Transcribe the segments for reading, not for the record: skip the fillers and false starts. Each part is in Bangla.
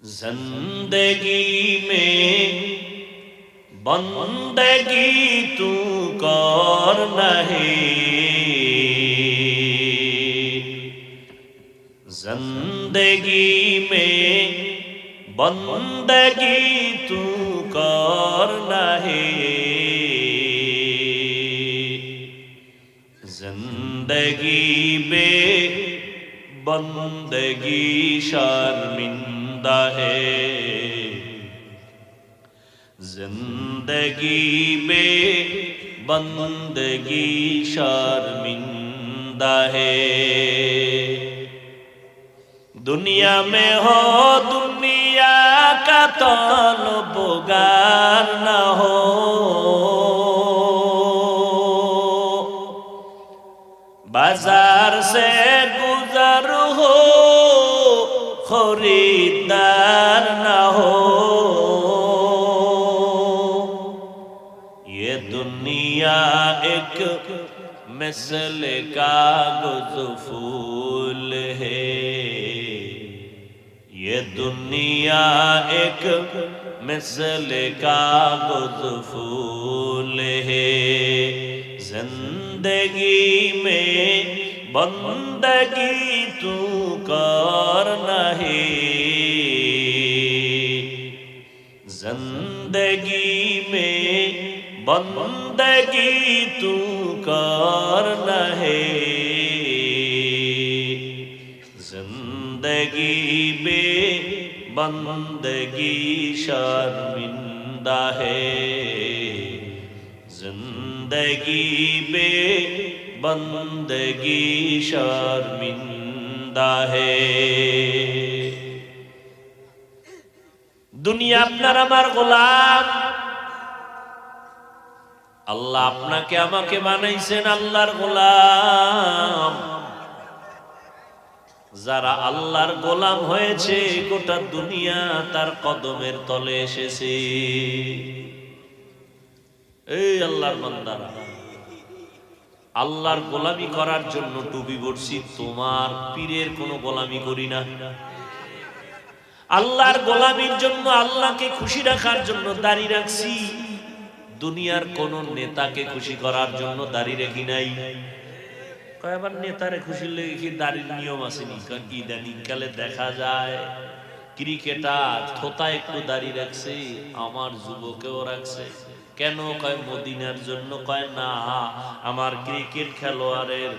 जिंदगी में बंदगी तू कर नहीं, जिंदगी में बंदगी तू कर नहीं, जिंदगी बे बंदगी शर्मिंदा है, जिंदगी बे बंदगी शर्मिंदा है। दुनिया में हो दुनिया का तलबगार न हो, बाजार से गुजर हो खरीदार न हो, ये दुनिया एक मिसल कागज फूल है, ये दुनिया एक मिसल कागज फूल है, जिंदगी में बंदगी तू कर नहीं, जिंदगी में बंदगी तू कर नहीं, जिंदगी में बंदगी शर्मिंदा है, जिंदगी में बंदगी शर्मिंदा है। दुनिया আপনার আমার গোলাম, আল্লাহ আপনাকে আমাকে বানাইছেন আল্লাহর গোলাম। যারা আল্লাহর গোলাম হয়েছে গোটা দুনিয়া তার কদমের তলে এসেছে। এই আল্লাহর বান্দারা, আল্লাহর গোলামি করার জন্য টুপি পরছি, তোমার পীরের কোনো গোলামি করি না। আল্লাহর গোলামির জন্য, আল্লাহকে খুশি রাখার জন্য দাড়ি রাখছি, দুনিয়ার কোন নেতাকে খুশি করার জন্য দাড়ি রাখি নাই। কয়েকবার নেতারে খুশি লেগে কি দাড়ির নিয়ম আসেনি? কারণ ইদানিং কালে দেখা যায় ক্রিকেটার থোতা একটু দাড়ি রাখছে, আমার যুবকেও রাখছে। কেন? কয় মদিনার জন্য। কয় না, আমার ক্রিকেট খেলোয়াড়ের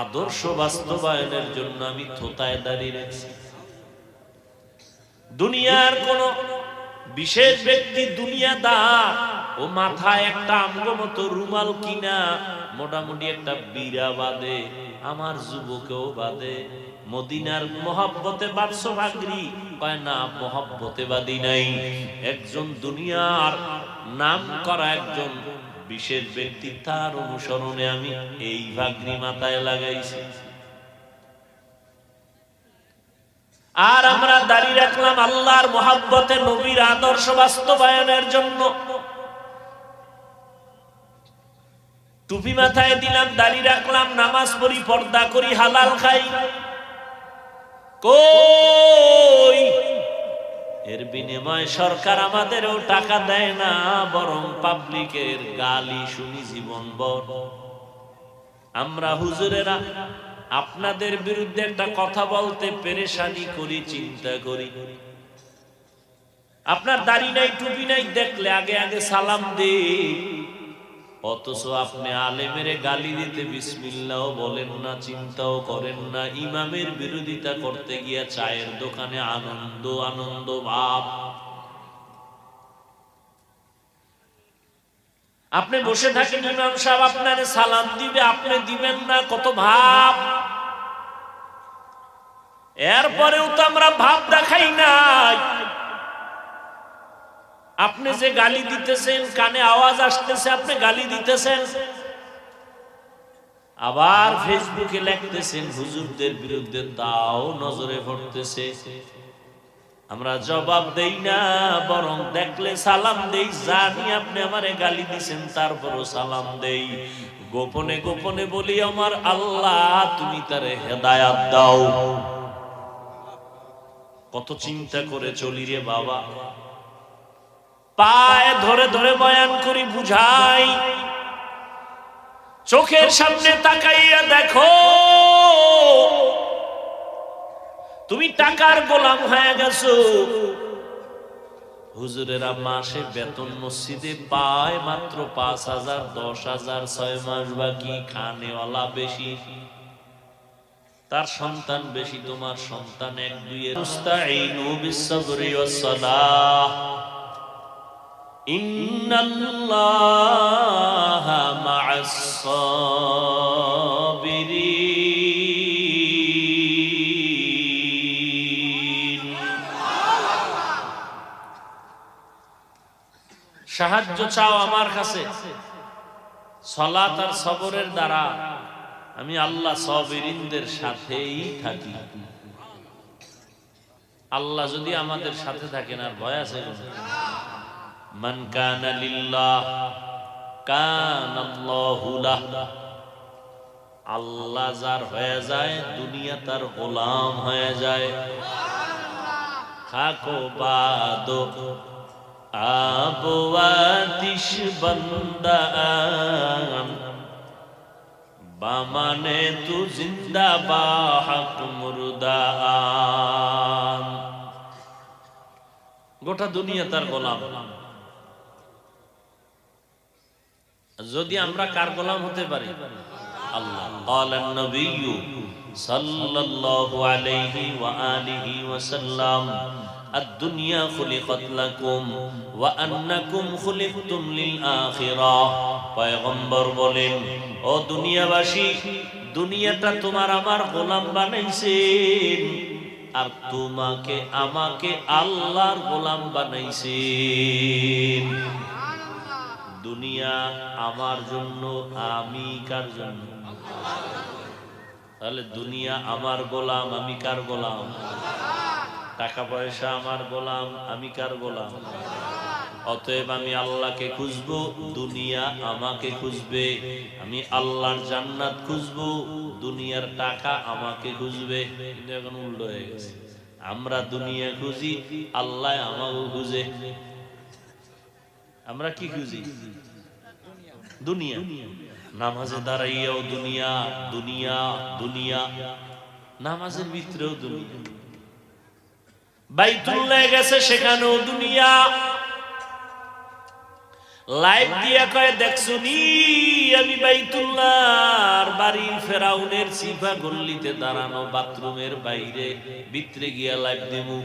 আদর্শ বাস্তবায়নের জন্য আমি থোতায় দাড়ি রাখছি। দুনিয়ার কোন বিশেষ ব্যক্তি দুনিয়াদার, ও মাথায় একটা আমগো মতো রুমাল কিনা মোটামুটি একটা বিড়া বাঁধে, আমার যুবকেও বাঁধে। মদিনার মহব্বতে বাদশো ভাগরি? কয় না, মহব্বতে বাদি নাই। একজন দুনিয়ার নাম করা একজন বিশেষ ব্যক্তি, তার অনুসরণে আমি এই ভাগরি মাথায় লাগাইছি। আর আমরা দাড়ি রাখলাম আল্লাহর মহব্বতে, নবীর আদর্শ বাস্তবায়নের জন্য। টুপি মাথায় দিলাম, দাড়ি রাখলাম, নামাজ পড়ি, পর্দা করি, হালাল খাই। কই এর বিনিময়ে সরকার আমাদেরও টাকা দেয় না, বরং পাবলিকের গালি শুনি জীবনভর। আমরা হুজুরেরা আপনাদের বিরুদ্ধে একটা কথা বলতে পেরেশানি করি, চিন্তা করি। আপনার দাড়ি নাই, টুপি নাই, দেখলে আগে আগে সালাম দেই, অথচ আপনি আলেমের গালি দিতে বিসমিল্লাহ বলেন না, চিন্তাও করেন না। ইমামের বিরোধিতা করতে গিয়া চায়ের দোকানে আনন্দ আনন্দ ভাব। আপনি বসে থাকেন, ইমাম সাহেব আপনারে সালাম দিবে, আপনি দিবেন না, কত ভাব। এরপরেও তো আমরা ভাব দেখাই নাই। আপনি যে গালি দিতেছেন, কানে আওয়াজ আসতেছে, আপনি গালি দিতেছেন, আবার ফেসবুকে লিখতেছেন হুজুরদের বিরুদ্ধে, তাও নজরে পড়তেছে। আমরা জবাব দেই না, বরং দেখলে সালাম দেই। জানি আপনি আমারে গালি দিছেন, তারপরও সালাম দেই। গোপনে গোপনে বলি, আমার আল্লাহ তুমি তারে হেদায়াত দাও। কত চিন্তা করে চলি রে বাবা, পায়ে ধরে ধরে বয়ান করি, বুঝাই, চোখের সামনে তাকাইয়া দেখো তুমি টাকার গোলাম হয়ে গেছো। হুজুরেরা মাসে বেতন মসজিদে পায় মাত্র 5,000, 10,000, 6 মাস বাকি, খানেওয়ালা বেশি, তার সন্তান বেশি, তোমার সন্তান 1-2 এর। মুস্তাঈনু বিস-সাবরি ওয়াস-সালাহ, ইন্নাল্লাহা মা'আস-সাবিরিন। সাহায্য চাও আমার কাছে, সালাত আর সবরের দ্বারা আমি আল্লাহ সাবিরিনদের সাথেই থাকি। আল্লাহ যদি আমাদের সাথে থাকেন আর ভয় আছে? মান কানা লিল্লাহ কানাল্লাহু লাহ। আল্লাহ যার হয়ে যায় দুনিয়া তার গোলাম হয়ে যায়। খাকো বাদো আবওয়াতিশ বান্দান, বামানে তু জিন্দা বা হক মুরদান। গোটা দুনিয়া তার গোলাম। যদি আমরা কার গোলাম হতে পারি? আল্লাহ। ক্বালান নবিয়্যু সাল্লাল্লাহু আলাইহি ওয়া আলিহি ওয়াসাল্লাম, আদ-দুনিয়া খুলিকাত লাকুম ওয়া আন্নাকুম খুলিকতুম লিল আখিরাহ। পয়গম্বর বলেন, ও দুনিয়াবাসী, দুনিয়াটা তোমার আমার গোলাম বানাইছেন, আর তোমাকে আমাকে আল্লাহর গোলাম বানাইছেন। দুনিয়া আমার জন্য, আমি কার জন্য? তাহলে দুনিয়া আমার গোলাম, আমি কার গোলাম? টাকা পয়সা আমার গোলাম, আমি কার গোলাম? অতএব আমি আল্লাহকে খুঁজবো, দুনিয়া আমাকে খুঁজবে। আমি আল্লাহর জান্নাত খুঁজবো, দুনিয়ার টাকা আমাকে খুঁজবে। কিন্তু এখন উল্টো হয়ে গেছে, আমরা দুনিয়া খুঁজি, আল্লাহ আমাকে খুঁজে। আমরা কি খুঁজি? দুনিয়া। নামাজে দাঁড়াইয়াও দুনিয়া, দুনিয়া, দুনিয়া। নামাজের ভিতরেও দুনিয়া। বাইতুল্লাহ গেছে, সেখানেও দুনিয়া। লাইভ দিয়া কয়, দেখছুনি আমি বাইতুল্লাহর বাড়ির ফেরাউনের সিফা গল্লিতে দাঁড়ানো, বাথরুমের বাইরে, ভিতরে গিয়া লাইভ দেবো।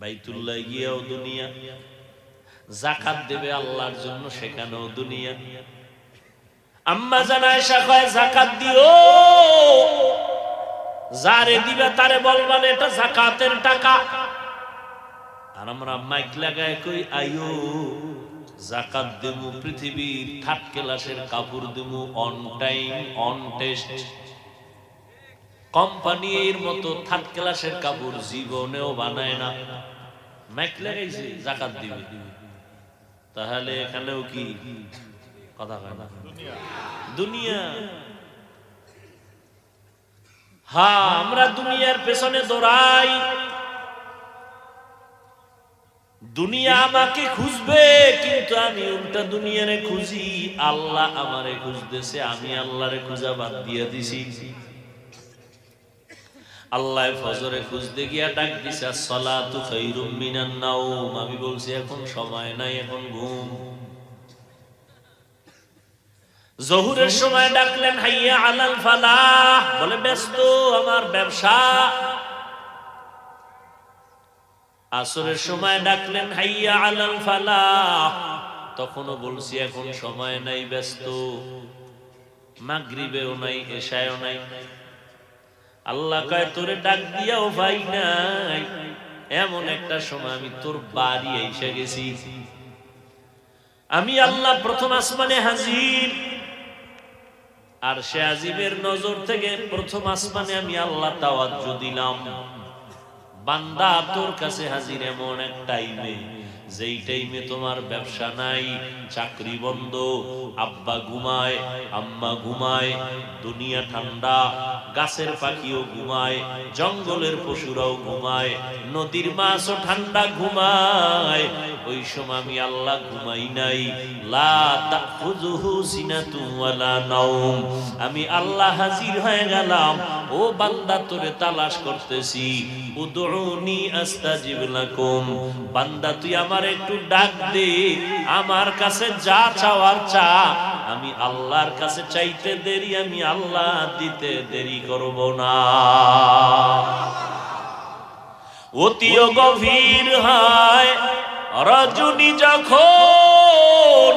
বাইতুল্লাহ গিয়াও দুনিয়া। যাকাত দেবে আল্লাহর জন্য, সেখানেও দুনিয়া। আম্মা জান আয়েশা কয়, যাকাত দিও, যারে দিবে তারে বলবা না এটা যাকাতের টাকা। আর আমরা মাইক লাগায় কই, আইও যাকাত দেবো, পৃথিবীর থার্ড ক্লাসের কাপড় দেবো, অন টাইম, অন টেস্ট। কোম্পানির মতো থার্ড ক্লাসের কাপড় জীবনেও বানায় না, মাইক লাগাইছে যাকাত দিবে। তাহলে এখানেও কি কথা কয় না? দুনিয়া। হ্যাঁ, আমরা দুনিয়ার পেছনে দৌড়াই, দুনিয়া আমাকে খুঁজবে, কিন্তু আমি উল্টা দুনিয়ারে খুঁজি। আল্লাহ আমারে খুঁজতেছে, আমি আল্লাহরে খুঁজা বাদ দিয়ে দিছি। আল্লাহ ফজরে খুঁজতে গিয়া ডাক দিছে, আসসালাতু খায়রুম মিনান নাওম। আমি বলছি এখন সময় নাই, এখন ঘুম। জোহরের সময় ডাকলেন, হাইয়া আলাল ফালাহ, বলে ব্যস্ত, আমার ব্যবসা। আসরের সময় ডাকলেন, হাইয়া আলাল ফালাহ, তখনও বলছি এখন সময় নাই, ব্যস্ত। মাগরিবেও নাই, এশায়ও নাই। আল্লাহ কয়, তোরে ডাক দিয়াও ভাই নাই, এমন একটা সময় আমি তোর বাড়ি এসে গেছি। আমি আল্লাহ প্রথম আসমানে হাজির, আর সে আজিমের নজর থেকে প্রথম আসমানে আমি আল্লাহ তাওয়াজ্জু দিলাম, বান্দা তোর কাছে হাজির এমন এক টাইমে যেই টাইমে তোমার ব্যবসা নাই, চাকরি বন্ধ, আব্বা ঘুমায়, আম্মা ঘুমায়, দুনিয়া ঠান্ডা, গাছের পাখিও ঘুমায়, জঙ্গলের পশুরাও ঘুমায়, নদীর মাছও ঠান্ডা ঘুমায়, ওই সময় আমি আল্লাহ ঘুমাই নাই। লা তাখুযুহু সিনাতুন ওয়ালা নাওম, আমি আল্লাহ হাজির হয়ে গেলাম। ও বান্দা, তোরে তালাশ করতেছি। উদউনি আস্তাজিব লাকুম, বান্দা তুই আমার একটু ডাক দে, আমার কাছে যা চাওয়ার চা। আমি আল্লাহর কাছে চাইতে দেরি, আমি আল্লাহ দিতে দেরি করব না। অতিও গভীর হয় রজনী যখন,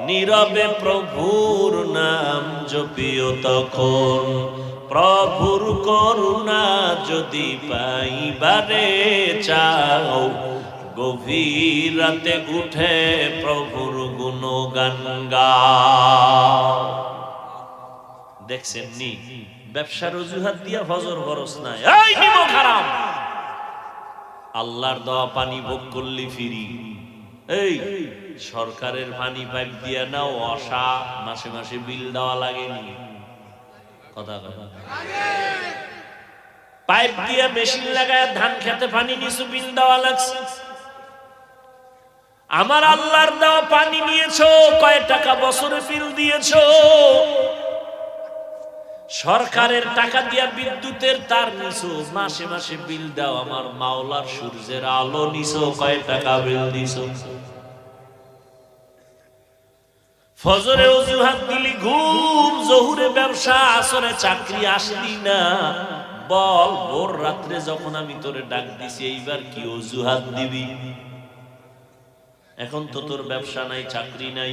নীরবে প্রভুর নাম জপিও তখন। প্রভুর করুণা যদি পাইবারে চাও, গভীর রাতে উঠে প্রভুর গুণগান গাও। দেখছেন নি, ব্যবসার অজুহাত দিয়া ফজর খরচ নাই, এই নিমক হারাম। আল্লাহর দেওয়া পানি ভোগ করলি ফিরি। এই সরকারের পানি পাইপ দিয়া নাও, অসা মাসে মাসে বিল দেওয়া লাগেনি? কথা কথা, পাইপ দিয়া মেশিন লাগায় ধান খেতে পানি নিছু, বিল দেওয়া লাগছে। আমার আল্লাহর দেওয়া পানি নিয়েছো, কয় টাকা বছরে বিল দিয়েছো? সরকারের টাকা দিয়া বিদ্যুতের তার নিছো, মাসে মাসে বিল দাও। আমার মাওলার সূর্যের আলো নিছো, কয় টাকা বিল দিছো? ফজরে অজুহাত দিলি ঘুম, জোহরে ব্যবসা, আসরে চাকরি, আসলি না। বল, ভোর রাত্রে যখন আমি তোরে ডাক দিছি, এইবার কি অজুহাত দিবি? এখন তো তোর ব্যবসা নাই, চাকরি নাই,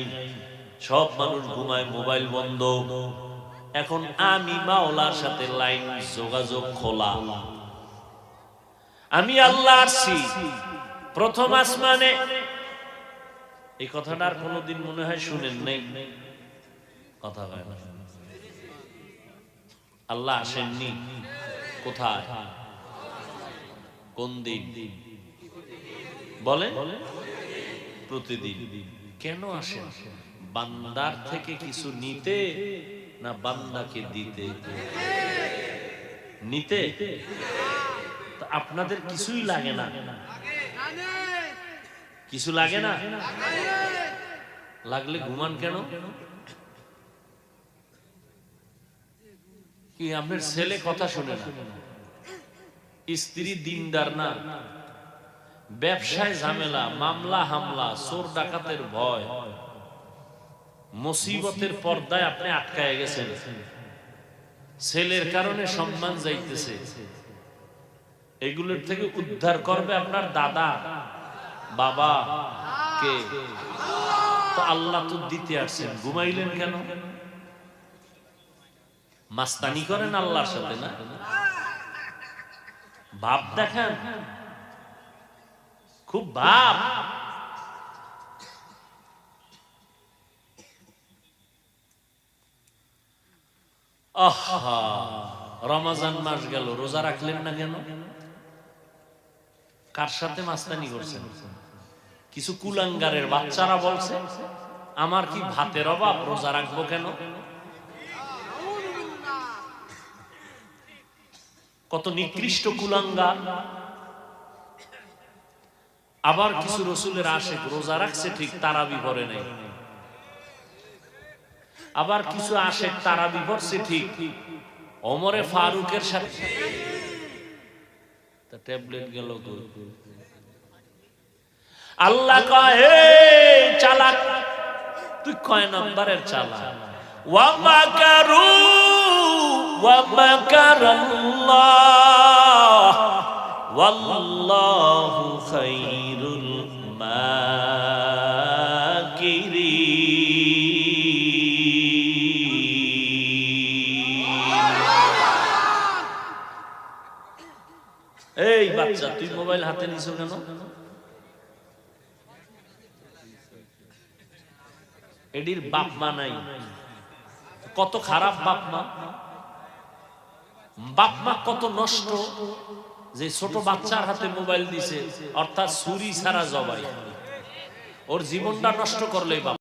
সব মানুষ ঘুমায়, মোবাইল বন্ধ। এখন আমি মাওলার সাথে লাইন যোগাযোগ খোলা। আমি আল্লাহ আসছি প্রথম আসমানে। এই কথাটা আর কোনদিন মনে হয় শুনেন নাই, কথা হয় না। আল্লাহ আসেননি? কোথায়? কোন দিন বলে? প্রতিদিন। কেন আসেন? বান্দার থেকে কিছু নিতে না বান্দাকে দিতে? নিতে। আপনাদের কিছুই লাগে না? কিছু লাগে না? লাগলে ঘুমান কেন? কি আপনার ছেলে কথা শুনে না? স্ত্রী দিনদার না? ব্যবসায় ঝামেলা, মামলা হামলা, চোর ডাকাতের ভয়, মুসিবতের পর্দায় আপনি আটকায় গেছেন। ছেলের কারণে সম্মান যাইতেছে। এগুলোর থেকে উদ্ধার করবে আপনার দাদা, বাবা, কে? তো আল্লাহ তো দিতে আসছেন, ঘুমাইলেন কেন? মাস্তানি করেন আল্লাহর সাথে না? ভাব দেখান, খুব ভাব। রমজান মাস গেল, রোজা রাখলেন না কেন? কার সাথে মাস্তানি করছেন? কিছু কুলাঙ্গারের বাচ্চারা বলছে আমার কি ভাতের অভাব, রোজা রাখবো কেন? কত নিকৃষ্ট কুলাঙ্গার। আবার কিছু রসুলের আশিক রোজা রাখছে ঠিক, তারাবি পড়ে নাই। আবার কিছু আশিক তারাবি পড়ছে ঠিক, ওমরে ফারুকের সাথে। ট্যাবলেট গেল। আল্লাহ কয়, হে চালাক, তুই কয় নম্বরের চালাক? ওয়া মাকারু ওয়া মাকারাল্লাহ ওয়াল্লাহু খায়রুল মাকিরিন। এই বাচ্চা, তুই মোবাইল হাতে নিছো কেন? এটির বাপ মা নাই। কত খারাপ বাপ মা! বাপ মা কত নষ্ট, যে ছোট বাচ্চার হাতে মোবাইল দিছে, অর্থাৎ ছুরি ছাড়া জবাই। ওর জীবনটা নষ্ট করলেই বাবা।